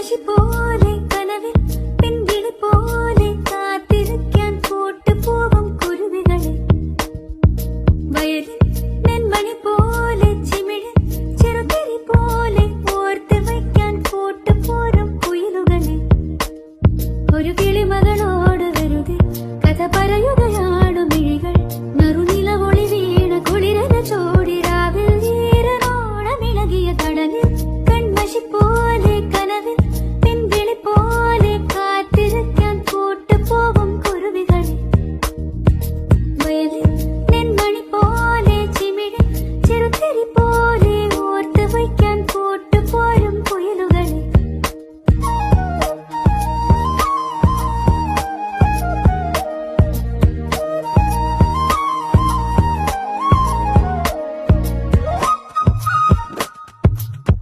മുത്തശ്ശി പോലെ കനവിൽ പെൺകിളി പോലെ കാത്തിരിക്കാൻ കൂട്ടുപോകും കുരുവികളെ വയലിൽ നെന്മണി പോലെ ചിമിഴി ചെറുതിരി പോലെ ഓർത്ത് വയ്ക്കാൻ കൂട്ടുപോരും കുയിലുകളെ ഒരു കിളിമകളോട് വെറുതെ കഥ പറയുകയാണു മിഴികൾ നറുനിലവൊളി വീണ കുളിരന ചോടിരാവിൽ ഈരനോളമിളകിയ കടലിൽ